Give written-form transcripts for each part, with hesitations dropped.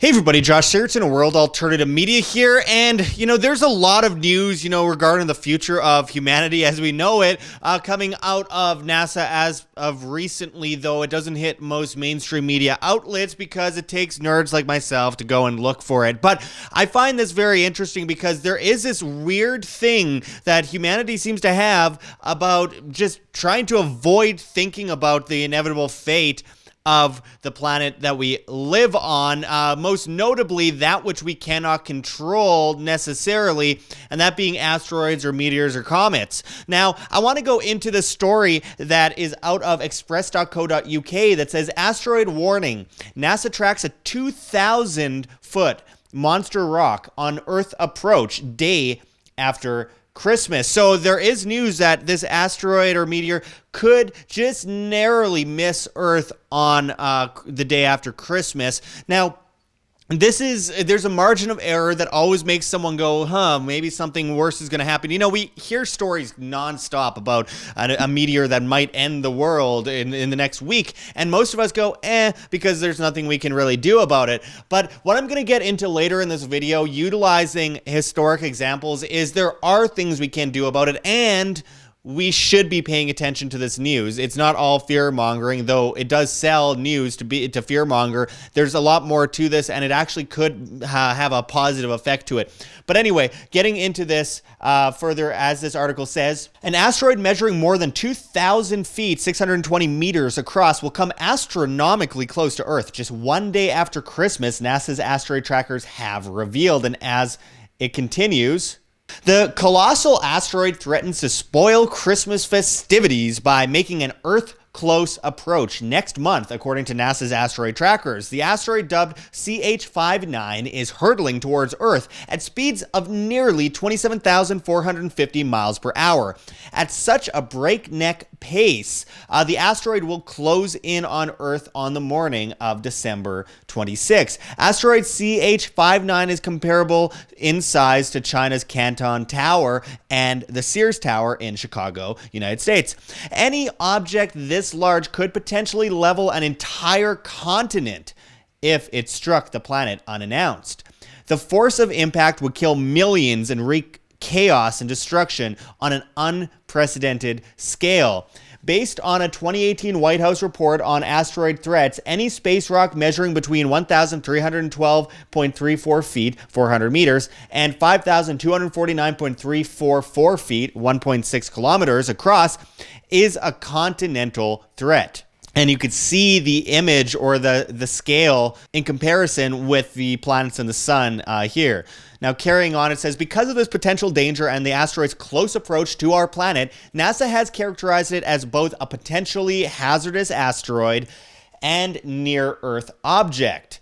Hey everybody, Josh Sigurdson of World Alternative Media here, and there's a lot of news, regarding the future of humanity as we know it, coming out of NASA as of recently, though it doesn't hit most mainstream media outlets because it takes nerds like myself to go and look for it. But I find this very interesting because there is this weird thing that humanity seems to have about just trying to avoid thinking about the inevitable fate of the planet that we live on, most notably that which we cannot control necessarily, and that being asteroids or meteors or comets. Now, I want to go into the story that is out of express.co.uk that says, asteroid warning, NASA tracks a 2,000-foot monster rock on Earth approach day after Christmas. So there is news that this asteroid or meteor could just narrowly miss Earth on the day after Christmas. Now, there's a margin of error that always makes someone go, maybe something worse is going to happen. We hear stories nonstop about a meteor that might end the world in the next week, and most of us go, because there's nothing we can really do about it. But what I'm going to get into later in this video, utilizing historic examples, is there are things we can do about it, and we should be paying attention to this news. It's not all fear-mongering, though it does sell news to fear-monger. There's a lot more to this, and it actually could have a positive effect to it. But anyway, getting into this further, as this article says, an asteroid measuring more than 2,000 feet, 620 meters across, will come astronomically close to Earth just one day after Christmas, NASA's asteroid trackers have revealed. And as it continues, the colossal asteroid threatens to spoil Christmas festivities by making an Earth-close approach next month, according to NASA's asteroid trackers. The asteroid, dubbed CH-59, is hurtling towards Earth at speeds of nearly 27,450 miles per hour. At such a breakneck pace, the asteroid will close in on Earth on the morning of December 26. Asteroid CH-59 is comparable in size to China's Canton Tower and the Sears Tower in Chicago, United States. Any object this large could potentially level an entire continent if it struck the planet unannounced. The force of impact would kill millions and wreak chaos and destruction on an unprecedented scale. Based on a 2018 White House report on asteroid threats, any space rock measuring between 1,312.34 feet, 400 meters, and 5,249.344 feet, 1.6 kilometers across, is a continental threat. And you could see the image or the scale in comparison with the planets and the sun here. Now, carrying on, it says, because of this potential danger and the asteroid's close approach to our planet, NASA has characterized it as both a potentially hazardous asteroid and near-Earth object.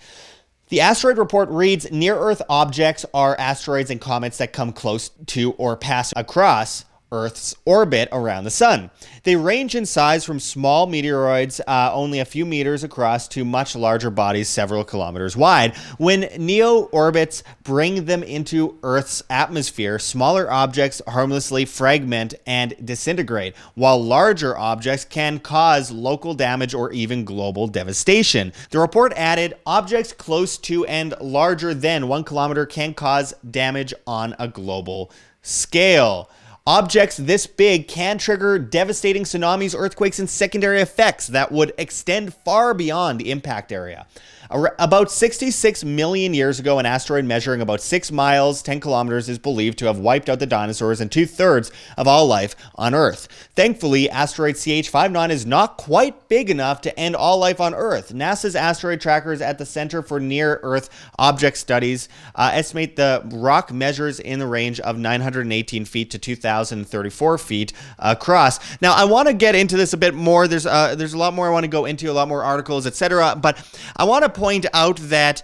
The asteroid report reads, near-Earth objects are asteroids and comets that come close to or pass across Earth's orbit around the sun. They range in size from small meteoroids only a few meters across to much larger bodies several kilometers wide. When neo-orbits bring them into Earth's atmosphere, smaller objects harmlessly fragment and disintegrate, while larger objects can cause local damage or even global devastation. The report added, objects close to and larger than 1 kilometer can cause damage on a global scale. Objects this big can trigger devastating tsunamis, earthquakes, and secondary effects that would extend far beyond the impact area. About 66 million years ago, an asteroid measuring about 6 miles, 10 kilometers, is believed to have wiped out the dinosaurs and 2/3 of all life on Earth. Thankfully, asteroid CH-59 is not quite big enough to end all life on Earth. NASA's asteroid trackers at the Center for Near-Earth Object Studies estimate the rock measures in the range of 918 feet to 2,034 feet across. Now, I want to get into this a bit more. There's a lot more I want to go into, a lot more articles, etc. But I want to point out that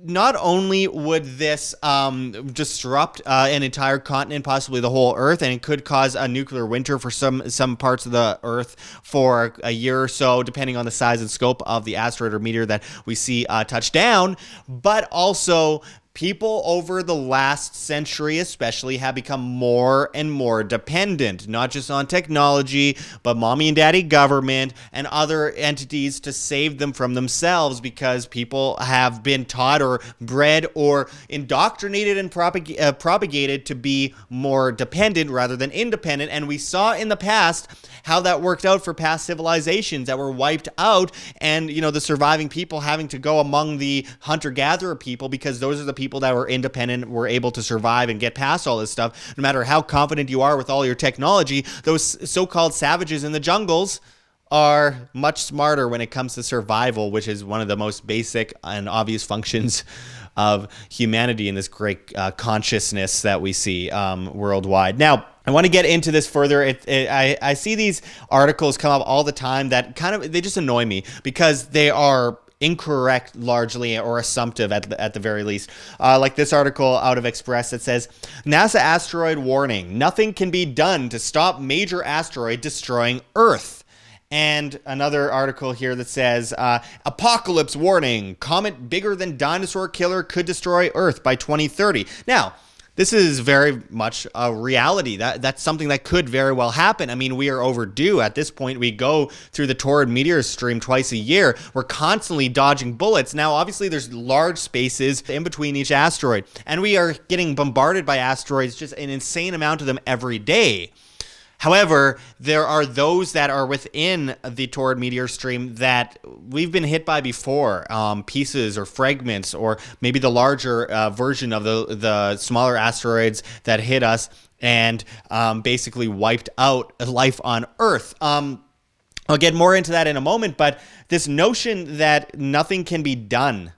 not only would this disrupt an entire continent, possibly the whole Earth, and it could cause a nuclear winter for some parts of the Earth for a year or so, depending on the size and scope of the asteroid or meteor that we see touch down, but also people over the last century especially have become more and more dependent, not just on technology, but mommy and daddy government and other entities to save them from themselves, because people have been taught or bred or indoctrinated and propagated to be more dependent rather than independent. And we saw in the past how that worked out for past civilizations that were wiped out, and the surviving people having to go among the hunter-gatherer people, because those are the people that were independent, were able to survive and get past all this stuff. No matter how confident you are with all your technology, those so-called savages in the jungles are much smarter when it comes to survival, which is one of the most basic and obvious functions of humanity in this great consciousness that we see worldwide. Now, I want to get into this further. I see these articles come up all the time that they just annoy me, because they are incorrect largely, or assumptive at the very least. Like this article out of Express that says, NASA asteroid warning, nothing can be done to stop major asteroid destroying Earth. And another article here that says, apocalypse warning, comet bigger than dinosaur killer could destroy Earth by 2030. Now, this is very much a reality. That's something that could very well happen. I mean, we are overdue at this point. We go through the torrid meteor stream twice a year. We're constantly dodging bullets. Now, obviously, there's large spaces in between each asteroid, and we are getting bombarded by asteroids, just an insane amount of them every day. However, there are those that are within the torrid meteor stream that we've been hit by before, pieces or fragments, or maybe the larger version of the smaller asteroids that hit us and basically wiped out life on Earth. I'll get more into that in a moment, but this notion that nothing can be done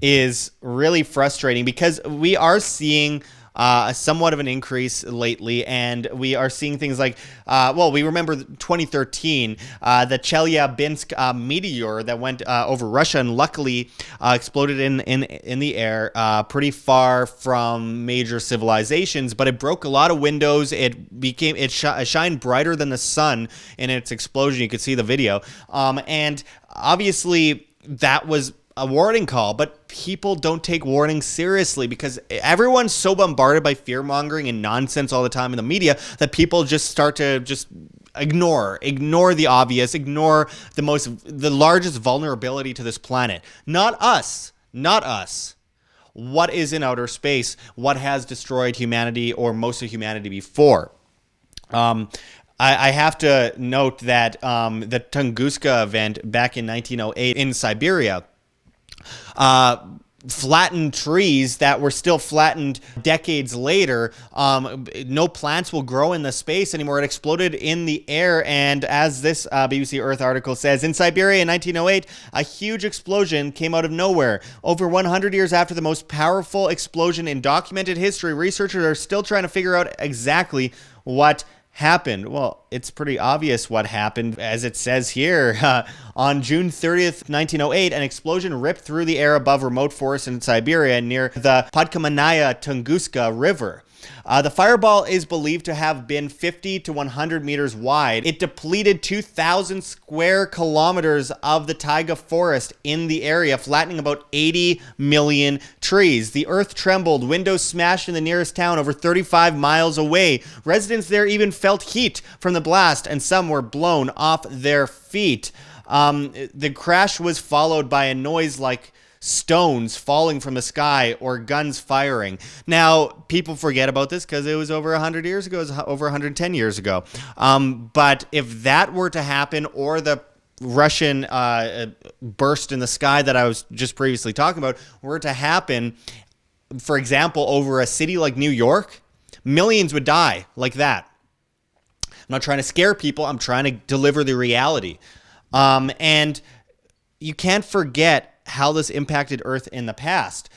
is really frustrating, because we are seeing somewhat of an increase lately, and we are seeing things like, we remember 2013, the Chelyabinsk meteor that went over Russia and luckily exploded in the air pretty far from major civilizations, but it broke a lot of windows. It shined brighter than the sun in its explosion. You could see the video, and obviously that was a warning call, but people don't take warnings seriously, because everyone's so bombarded by fear-mongering and nonsense all the time in the media that people just start to just ignore the obvious, ignore the largest vulnerability to this planet. Not us. What is in outer space? What has destroyed humanity, or most of humanity, before? I have to note that the Tunguska event back in 1908 in Siberia, flattened trees that were still flattened decades later. No plants will grow in the space anymore. It exploded in the air, and as this BBC Earth article says, in Siberia in 1908, a huge explosion came out of nowhere. Over 100 years after the most powerful explosion in documented history, researchers are still trying to figure out exactly what happened. Well, it's pretty obvious what happened, as it says here. On June 30th, 1908, an explosion ripped through the air above remote forests in Siberia near the Podkamennaya Tunguska River. The fireball is believed to have been 50 to 100 meters wide. It depleted 2,000 square kilometers of the taiga forest in the area, flattening about 80 million trees. The earth trembled, windows smashed in the nearest town over 35 miles away. Residents there even felt heat from the blast, and some were blown off their feet. The crash was followed by a noise like stones falling from the sky or guns firing. Now, people forget about this because it was over 100 years ago, it was over 110 years ago. But if that were to happen, or the Russian burst in the sky that I was just previously talking about were to happen, for example, over a city like New York, millions would die like that. I'm not trying to scare people. I'm trying to deliver the reality. And you can't forget how this impacted Earth in the past.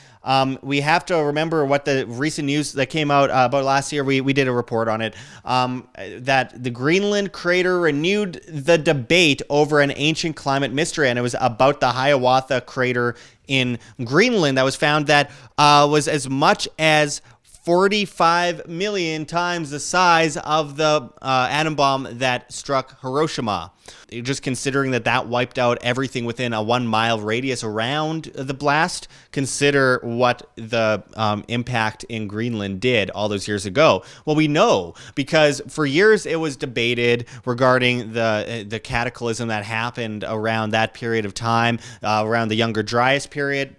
We have to remember what the recent news that came out about last year. We did a report on it, that the Greenland crater renewed the debate over an ancient climate mystery, and it was about the Hiawatha crater in Greenland that was found that was as much as 45 million times the size of the atom bomb that struck Hiroshima. Just considering that wiped out everything within a 1 mile radius around the blast, consider what the impact in Greenland did all those years ago. Well, we know because for years it was debated regarding the cataclysm that happened around that period of time, around the Younger Dryas period,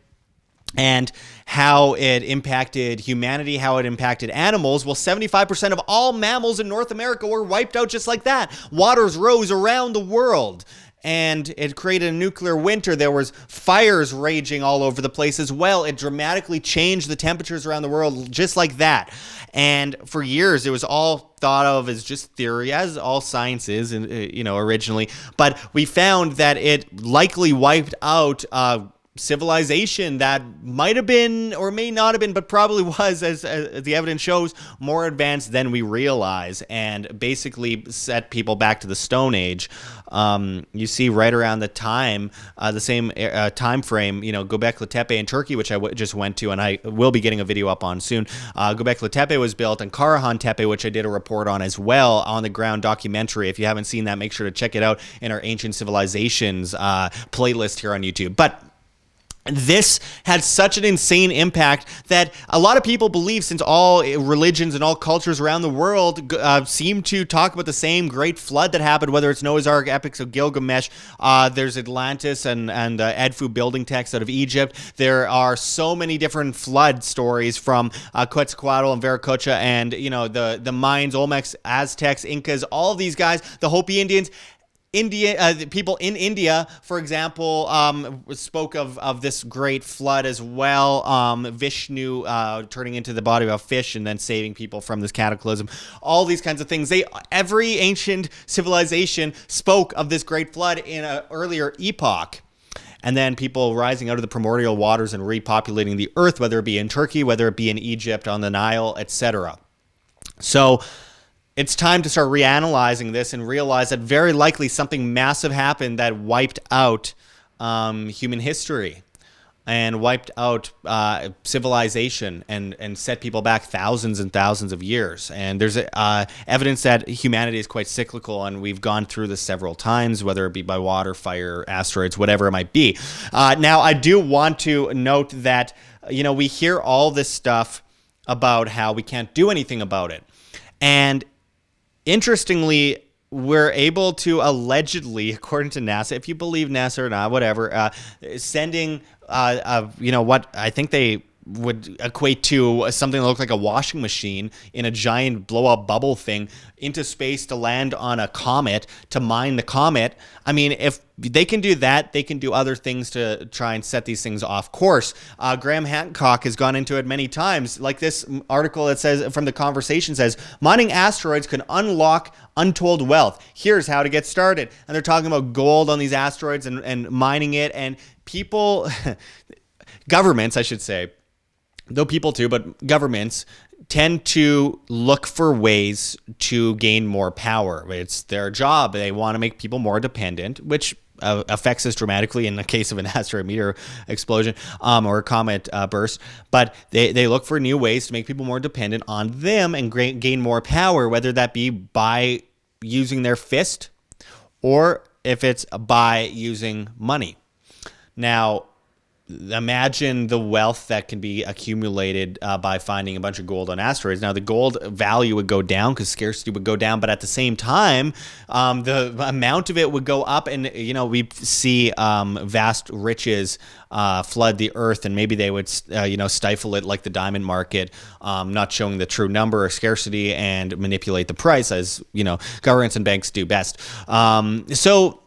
and how it impacted humanity, how it impacted animals. Well, 75% of all mammals in North America were wiped out just like that. Waters rose around the world, and it created a nuclear winter. There was fires raging all over the place as well. It dramatically changed the temperatures around the world just like that. And for years, it was all thought of as just theory, as all science is, originally. But we found that it likely wiped out civilization that might have been or may not have been, but probably was, as the evidence shows, more advanced than we realize, and basically set people back to the Stone Age. You see right around the time, the same time frame, Göbekli Tepe in Turkey, which I just went to, and I will be getting a video up on soon. Göbekli Tepe was built, and Karahan Tepe, which I did a report on as well, on the ground documentary. If you haven't seen that, make sure to check it out in our Ancient Civilizations playlist here on YouTube. But this had such an insane impact that a lot of people believe, since all religions and all cultures around the world seem to talk about the same great flood that happened, whether it's Noah's Ark, Epics of Gilgamesh, there's Atlantis and Edfu building texts out of Egypt. There are so many different flood stories from Quetzalcoatl and Viracocha and, the Mayans, Olmecs, Aztecs, Incas, all of these guys, the Hopi Indians. People in India, for example, spoke of this great flood as well. Vishnu turning into the body of a fish and then saving people from this cataclysm. All these kinds of things. Every ancient civilization spoke of this great flood in an earlier epoch. And then people rising out of the primordial waters and repopulating the earth, whether it be in Turkey, whether it be in Egypt, on the Nile, etc. So it's time to start reanalyzing this and realize that very likely something massive happened that wiped out human history and wiped out civilization and set people back thousands and thousands of years. And there's evidence that humanity is quite cyclical, and we've gone through this several times, whether it be by water, fire, asteroids, whatever it might be. Now, I do want to note that, we hear all this stuff about how we can't do anything about it. And interestingly, we're able to allegedly, according to NASA, if you believe NASA or not, whatever, sending, what I think they would equate to something that looked like a washing machine in a giant blow-up bubble thing into space to land on a comet, to mine the comet. I mean, if they can do that, they can do other things to try and set these things off course. Graham Hancock has gone into it many times. Like this article that says, from The Conversation says, mining asteroids can unlock untold wealth. Here's how to get started. And they're talking about gold on these asteroids and mining it. And people, governments, I should say, though people too, but governments tend to look for ways to gain more power. It's their job. They want to make people more dependent, which affects us dramatically in the case of an asteroid meteor explosion or a comet burst. But they look for new ways to make people more dependent on them and gain more power, whether that be by using their fist or if it's by using money. Now, imagine the wealth that can be accumulated by finding a bunch of gold on asteroids. Now, the gold value would go down because scarcity would go down, but at the same time, the amount of it would go up, and we see vast riches flood the earth, and maybe they would stifle it like the diamond market, not showing the true number or scarcity, and manipulate the price as governments and banks do best. So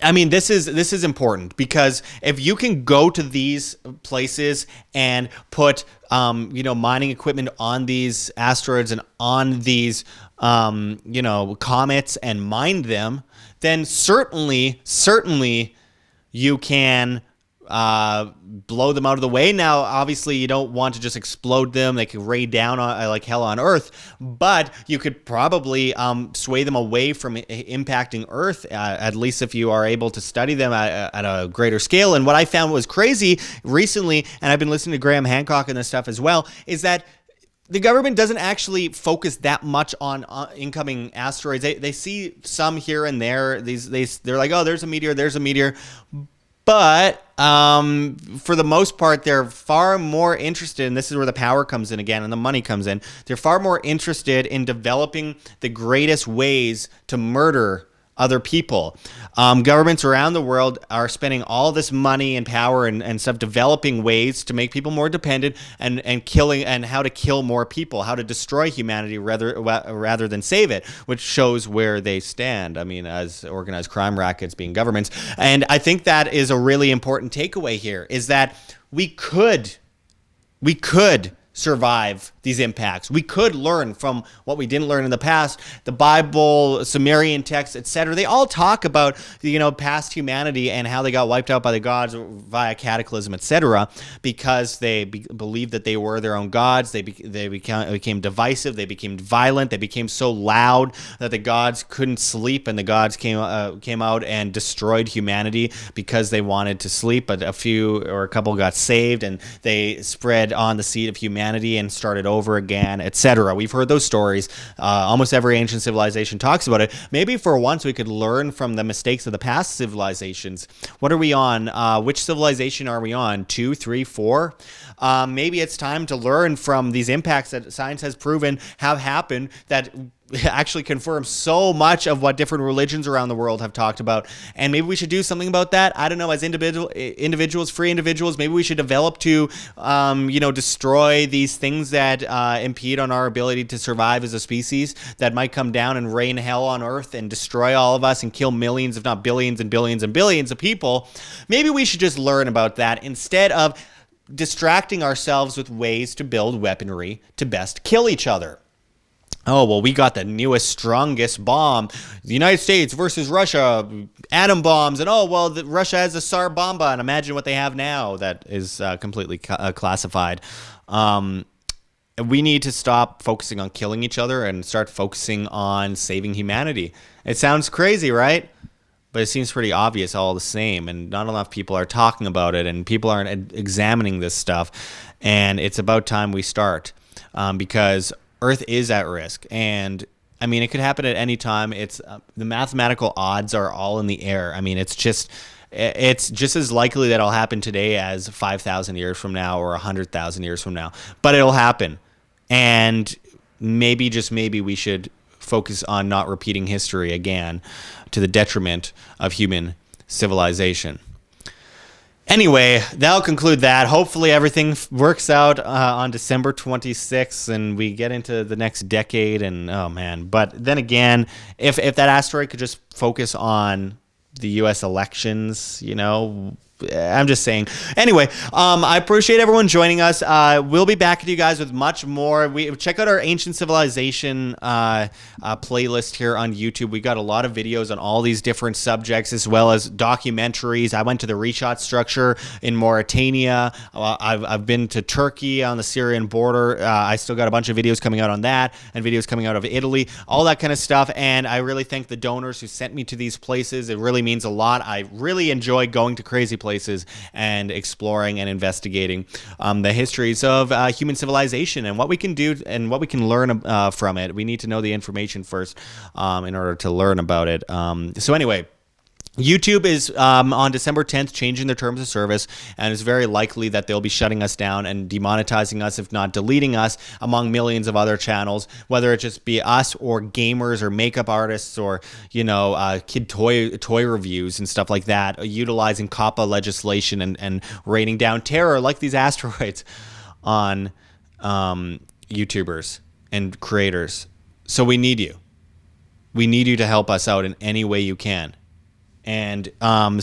I mean, this is important, because if you can go to these places and put, mining equipment on these asteroids and on these, comets and mine them, then certainly you can blow them out of the way. Now, obviously, you don't want to just explode them. They could rain down on, like hell on Earth, but you could probably sway them away from impacting Earth, at least if you are able to study them at a greater scale. And what I found was crazy recently, and I've been listening to Graham Hancock and this stuff as well, is that the government doesn't actually focus that much on incoming asteroids. They see some here and there. They're like, oh, there's a meteor. But for the most part, they're far more interested, and this is where the power comes in again and the money comes in. They're far more interested in developing the greatest ways to murder other people. Governments around the world are spending all this money and power and stuff developing ways to make people more dependent and killing, and how to kill more people, how to destroy humanity rather than save it, which shows where they stand. I mean, as organized crime rackets being governments. And I think that is a really important takeaway here, is that we could survive these impacts. We could learn from what we didn't learn in the past. The Bible, Sumerian texts, etc. They all talk about, past humanity and how they got wiped out by the gods via Cataclysm, etc. Because they believed that they were their own gods. They became divisive. They became violent. They became so loud that the gods couldn't sleep, and the gods came out and destroyed humanity because they wanted to sleep. But a couple got saved, and they spread on the seed of humanity and started over again, etc. We've heard those stories. Almost every ancient civilization talks about it. Maybe for once we could learn from the mistakes of the past civilizations. What are we on? Which civilization are we on? 2, 3, 4? Maybe it's time to learn from these impacts that science has proven have happened, that actually confirms so much of what different religions around the world have talked about. And maybe we should do something about that. I don't know, as individuals, free individuals, maybe we should develop to, destroy these things that impede on our ability to survive as a species, that might come down and rain hell on Earth and destroy all of us and kill millions, if not billions and billions and billions of people. Maybe we should just learn about that instead of distracting ourselves with ways to build weaponry to best kill each other. Oh, well, we got the newest, strongest bomb. The United States versus Russia, atom bombs. And, Russia has a Tsar Bomba. And imagine what they have now that is completely classified. We need to stop focusing on killing each other and start focusing on saving humanity. It sounds crazy, right? But it seems pretty obvious all the same. And not enough people are talking about it. And people aren't examining this stuff. And it's about time we start. Because Earth is at risk, and I mean, it could happen at any time. It's the mathematical odds are all in the air. I mean, it's just as likely that it'll happen today as 5,000 years from now or 100,000 years from now. But it'll happen, and maybe, just maybe, we should focus on not repeating history again to the detriment of human civilization. Anyway, that'll conclude that. Hopefully everything works out on December 26th and we get into the next decade. And oh man, but then again, if that asteroid could just focus on the U.S. elections, I'm just saying. Anyway, I appreciate everyone joining us. We'll be back to you guys with much more. Check out our Ancient Civilization playlist here on YouTube. We got a lot of videos on all these different subjects, as well as documentaries. I went to the reshot structure in Mauritania. I've been to Turkey on the Syrian border. I still got a bunch of videos coming out on that, and videos coming out of Italy, all that kind of stuff. And I really thank the donors who sent me to these places. It really means a lot. I really enjoy going to crazy places and exploring and investigating the histories of human civilization and what we can do and what we can learn from it. We need to know the information first in order to learn about it. So anyway, YouTube is on December 10th changing their terms of service, and it's very likely that they'll be shutting us down and demonetizing us, if not deleting us, among millions of other channels, whether it just be us or gamers or makeup artists or, kid toy reviews and stuff like that, utilizing COPPA legislation and raining down terror like these asteroids on YouTubers and creators. So we need you. We need you to help us out in any way you can. And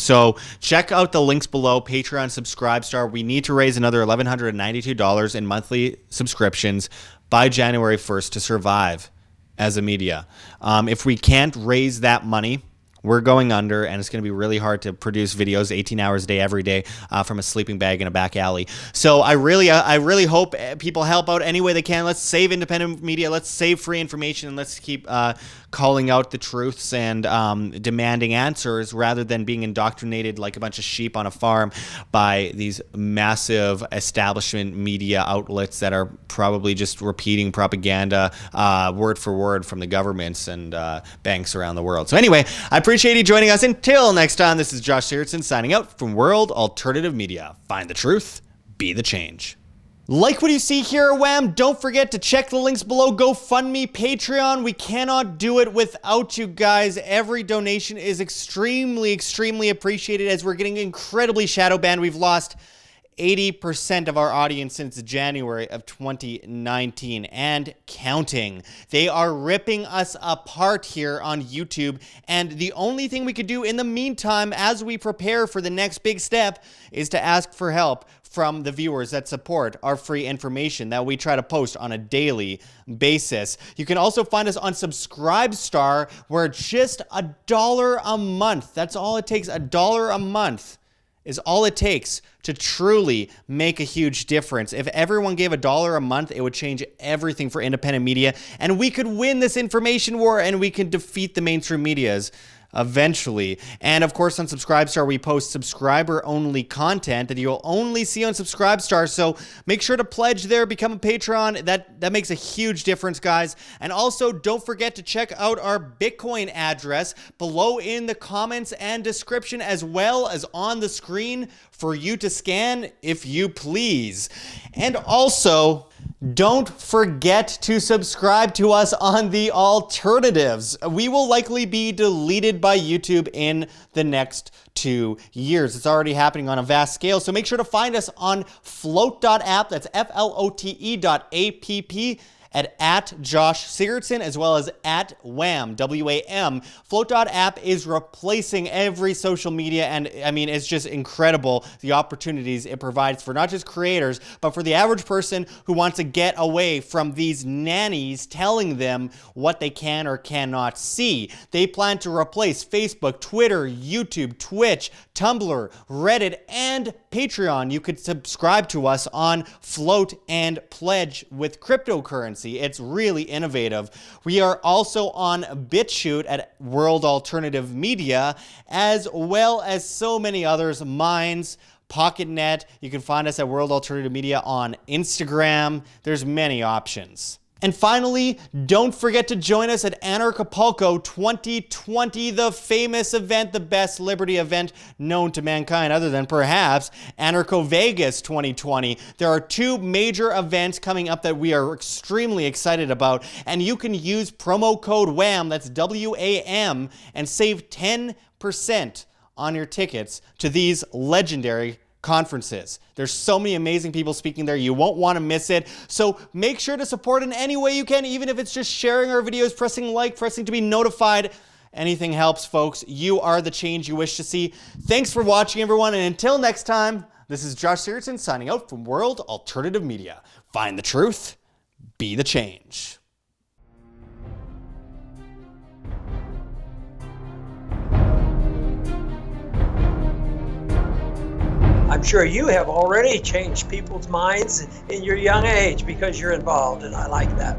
so check out the links below. Patreon, Subscribestar. We need to raise another $1,192 in monthly subscriptions by January 1st to survive as a media. If we can't raise that money, we're going under, and it's going to be really hard to produce videos 18 hours a day, every day, from a sleeping bag in a back alley. So I really hope people help out any way they can. Let's save independent media. Let's save free information, and let's keep calling out the truths and demanding answers rather than being indoctrinated like a bunch of sheep on a farm by these massive establishment media outlets that are probably just repeating propaganda word for word from the governments and banks around the world. So anyway, I appreciate you joining us. Until next time, this is Josh Sigurdson signing out from World Alternative Media. Find the truth, be the change. Like what you see here, Wham! Don't forget to check the links below. GoFundMe, Patreon. We cannot do it without you guys. Every donation is extremely, extremely appreciated as we're getting incredibly shadow banned. We've lost 80% of our audience since January of 2019 and counting. They are ripping us apart here on YouTube, and the only thing we could do in the meantime as we prepare for the next big step is to ask for help from the viewers that support our free information that we try to post on a daily basis. You can also find us on Subscribestar, where just $1 a month, that's all it takes, $1 a month is all it takes to truly make a huge difference. If everyone gave $1 a month, it would change everything for independent media, and we could win this information war, and we can defeat the mainstream medias eventually. And of course, on Subscribestar, we post subscriber-only content that you'll only see on Subscribestar. So make sure to pledge there, become a patron. That makes a huge difference, guys. And also, don't forget to check out our Bitcoin address below in the comments and description, as well as on the screen for you to scan, if you please. And also, don't forget to subscribe to us on the alternatives. We will likely be deleted by YouTube in the next 2 years. It's already happening on a vast scale, so make sure to find us on float.app. That's flote.app. at Josh Sigurdson, as well as at Wham, W-A-M. Float.app is replacing every social media, and I mean, it's just incredible the opportunities it provides for not just creators, but for the average person who wants to get away from these nannies telling them what they can or cannot see. They plan to replace Facebook, Twitter, YouTube, Twitch, Tumblr, Reddit, and Patreon. You could subscribe to us on Float and pledge with cryptocurrency. It's really innovative. We are also on BitChute at World Alternative Media, as well as so many others, Minds, PocketNet. You can find us at World Alternative Media on Instagram. There's many options. And finally, don't forget to join us at Anarchapulco 2020, the famous event, the best liberty event known to mankind, other than perhaps Anarcho Vegas 2020. There are 2 major events coming up that we are extremely excited about, and you can use promo code WHAM, that's W-A-M, and save 10% on your tickets to these legendary conferences. There's so many amazing people speaking there. You won't want to miss it. So make sure to support in any way you can, even if it's just sharing our videos, pressing like, pressing to be notified. Anything helps, folks. You are the change you wish to see. Thanks for watching, everyone. And until next time, this is Josh Sigurdson signing out from World Alternative Media. Find the truth, be the change. I'm sure you have already changed people's minds in your young age because you're involved, and I like that.